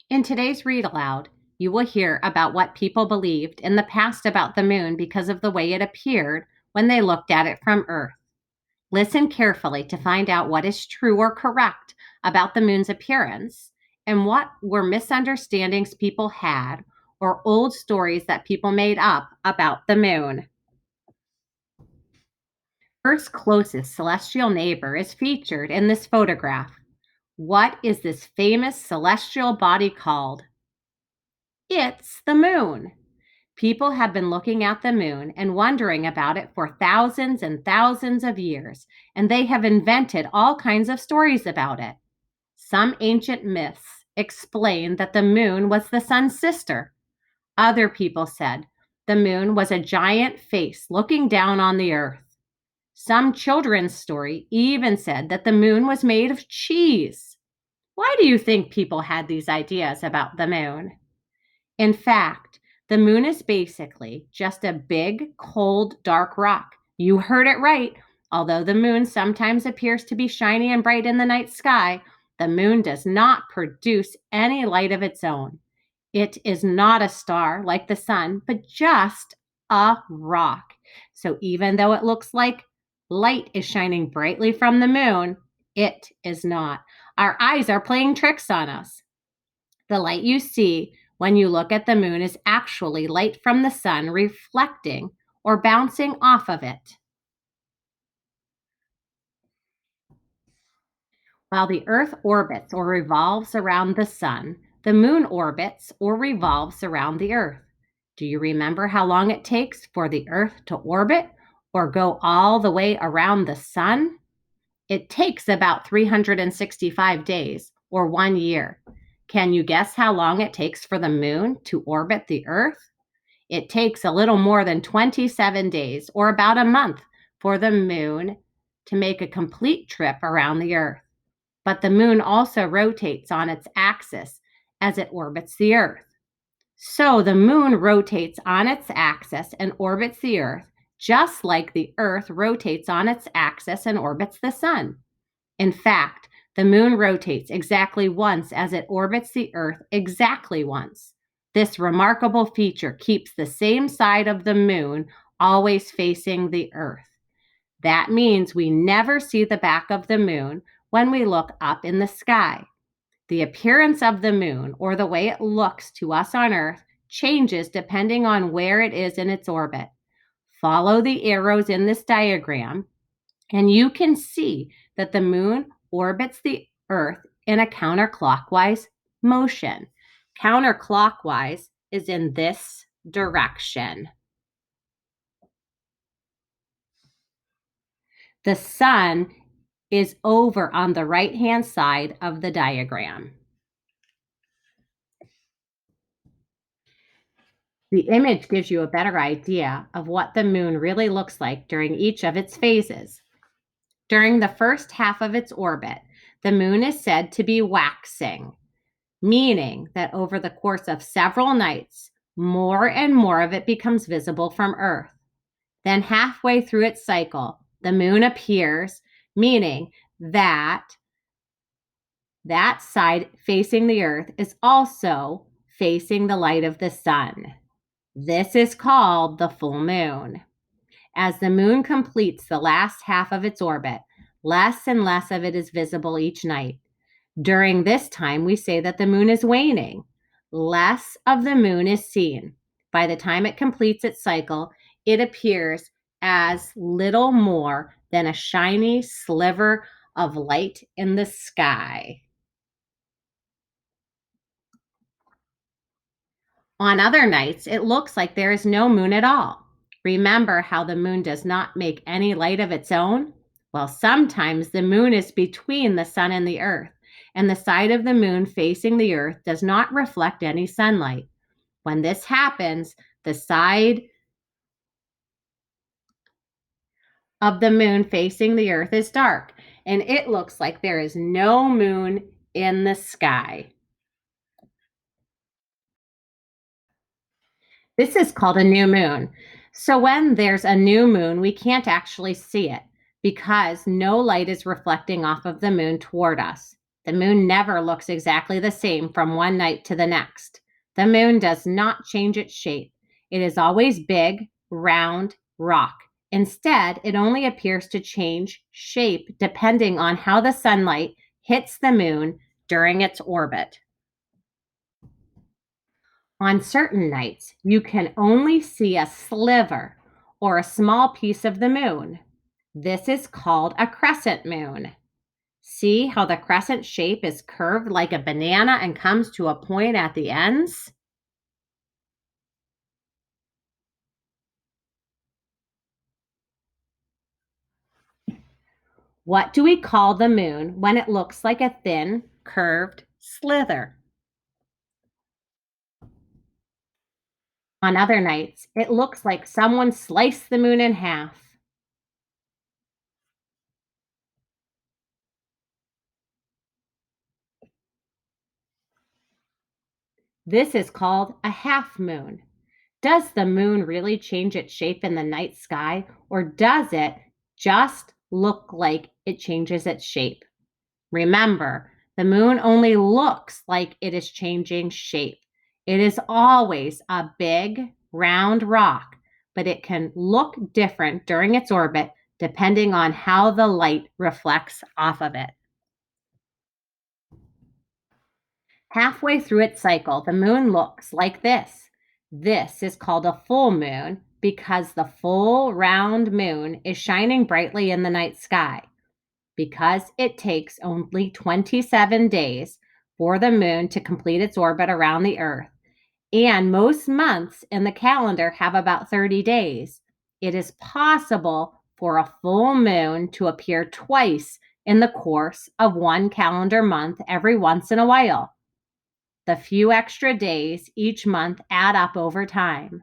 In today's read aloud, you will hear about what people believed in the past about the moon because of the way it appeared when they looked at it from Earth. Listen carefully to find out what is true or correct about the moon's appearance and what were misunderstandings people had or old stories that people made up about the moon. Earth's closest celestial neighbor is featured in this photograph. What is this famous celestial body called? It's the moon. People have been looking at the moon and wondering about it for thousands and thousands of years, and they have invented all kinds of stories about it. Some ancient myths explain that the moon was the sun's sister. Other people said the moon was a giant face looking down on the earth. Some children's story even said that the moon was made of cheese. Why do you think people had these ideas about the moon? In fact, the moon is basically just a big, cold, dark rock. You heard it right. Although the moon sometimes appears to be shiny and bright in the night sky, the moon does not produce any light of its own. It is not a star like the sun, but just a rock. So even though it looks like light is shining brightly from the moon, it is not. Our eyes are playing tricks on us. The light you see when you look at the moon is actually light from the sun reflecting or bouncing off of it. While the Earth orbits or revolves around the sun, the moon orbits or revolves around the Earth. Do you remember how long it takes for the Earth to orbit or go all the way around the sun? It takes about 365 days or 1 year. Can you guess how long it takes for the moon to orbit the Earth? It takes a little more than 27 days or about a month for the moon to make a complete trip around the Earth. But the moon also rotates on its axis as it orbits the Earth. So the moon rotates on its axis and orbits the Earth, just like the Earth rotates on its axis and orbits the sun. In fact, the moon rotates exactly once as it orbits the Earth exactly once. This remarkable feature keeps the same side of the moon always facing the Earth. That means we never see the back of the moon when we look up in the sky. The appearance of the moon, or the way it looks to us on Earth, changes depending on where it is in its orbit. Follow the arrows in this diagram, and you can see that the moon orbits the Earth in a counterclockwise motion. Counterclockwise is in this direction. The sun is over on the right-hand side of the diagram. The image gives you a better idea of what the moon really looks like during each of its phases. During the first half of its orbit, the moon is said to be waxing, meaning that over the course of several nights, more and more of it becomes visible from Earth. Then halfway through its cycle, the moon appears, meaning that side facing the Earth is also facing the light of the sun. This is called the full moon. As the moon completes the last half of its orbit, less and less of it is visible each night. During this time, we say that the moon is waning. Less of the moon is seen. By the time it completes its cycle, it appears as little more than a shiny sliver of light in the sky. On other nights, it looks like there is no moon at all. Remember how the moon does not make any light of its own? Well, sometimes the moon is between the sun and the earth, and the side of the moon facing the earth does not reflect any sunlight. When this happens, the side of the moon facing the earth is dark, and it looks like there is no moon in the sky. This is called a new moon. So when there's a new moon, we can't actually see it because no light is reflecting off of the moon toward us. The moon never looks exactly the same from one night to the next. The moon does not change its shape. It is always big, round, rock. Instead, it only appears to change shape depending on how the sunlight hits the moon during its orbit. On certain nights, you can only see a sliver or a small piece of the moon. This is called a crescent moon. See how the crescent shape is curved like a banana and comes to a point at the ends? What do we call the moon when it looks like a thin, curved slither? On other nights, it looks like someone sliced the moon in half. This is called a half moon. Does the moon really change its shape in the night sky, or does it just look like it changes its shape? Remember, the moon only looks like it is changing shape. It is always a big, round rock, but it can look different during its orbit depending on how the light reflects off of it. Halfway through its cycle, the moon looks like this. This is called a full moon because the full round moon is shining brightly in the night sky. Because it takes only 27 days for the moon to complete its orbit around the Earth, and most months in the calendar have about 30 days, it is possible for a full moon to appear twice in the course of one calendar month every once in a while. The few extra days each month add up over time.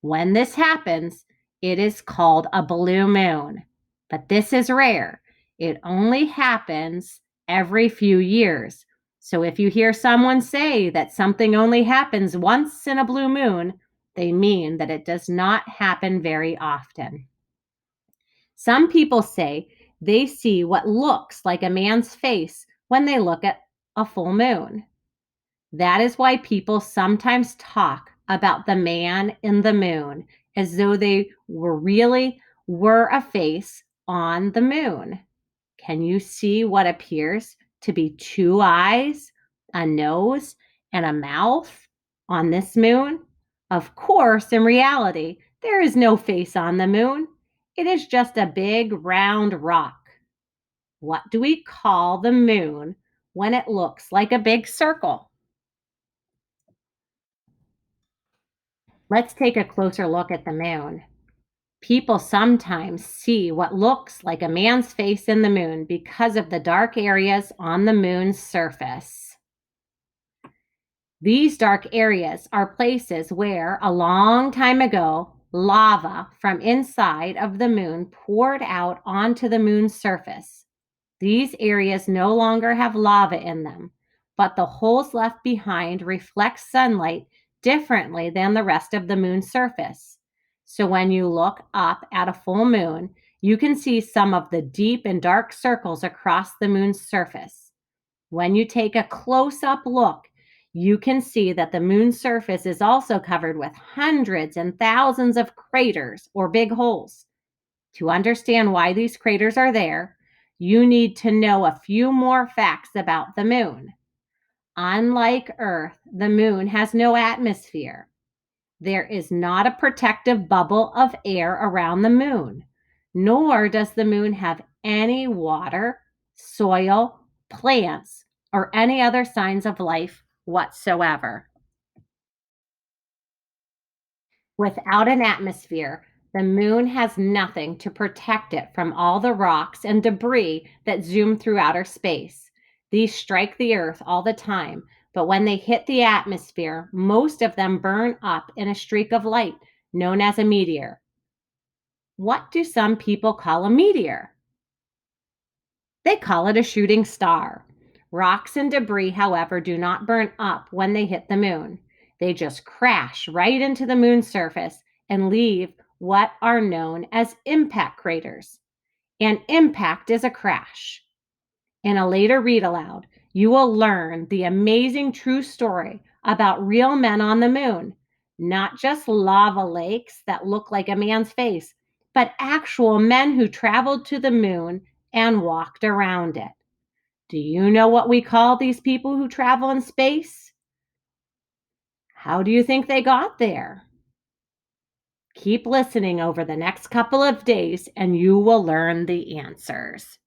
When this happens, it is called a blue moon. But this is rare. It only happens every few years. So if you hear someone say that something only happens once in a blue moon, they mean that it does not happen very often. Some people say they see what looks like a man's face when they look at a full moon. That is why people sometimes talk about the man in the moon as though they were a face on the moon. Can you see what appears to be two eyes, a nose, and a mouth on this moon? Of course, in reality, there is no face on the moon. It is just a big round rock. What do we call the moon when it looks like a big circle? Let's take a closer look at the moon. People sometimes see what looks like a man's face in the moon because of the dark areas on the moon's surface. These dark areas are places where, a long time ago, lava from inside of the moon poured out onto the moon's surface. These areas no longer have lava in them, but the holes left behind reflect sunlight differently than the rest of the moon's surface. So when you look up at a full moon, you can see some of the deep and dark circles across the moon's surface. When you take a close up look, you can see that the moon's surface is also covered with hundreds and thousands of craters or big holes. To understand why these craters are there, you need to know a few more facts about the moon. Unlike Earth, the moon has no atmosphere. There is not a protective bubble of air around the moon, nor does the moon have any water, soil, plants, or any other signs of life whatsoever. Without an atmosphere, the moon has nothing to protect it from all the rocks and debris that zoom through outer space. These strike the Earth all the time, but when they hit the atmosphere, most of them burn up in a streak of light known as a meteor. What do some people call a meteor? They call it a shooting star. Rocks and debris, however, do not burn up when they hit the moon. They just crash right into the moon's surface and leave what are known as impact craters. An impact is a crash. In a later read aloud, You will learn the amazing true story about real men on the moon, not just lava lakes that look like a man's face, but actual men who traveled to the moon and walked around it. Do you know what we call these people who travel in space? How do you think they got there? Keep listening over the next couple of days and you will learn the answers.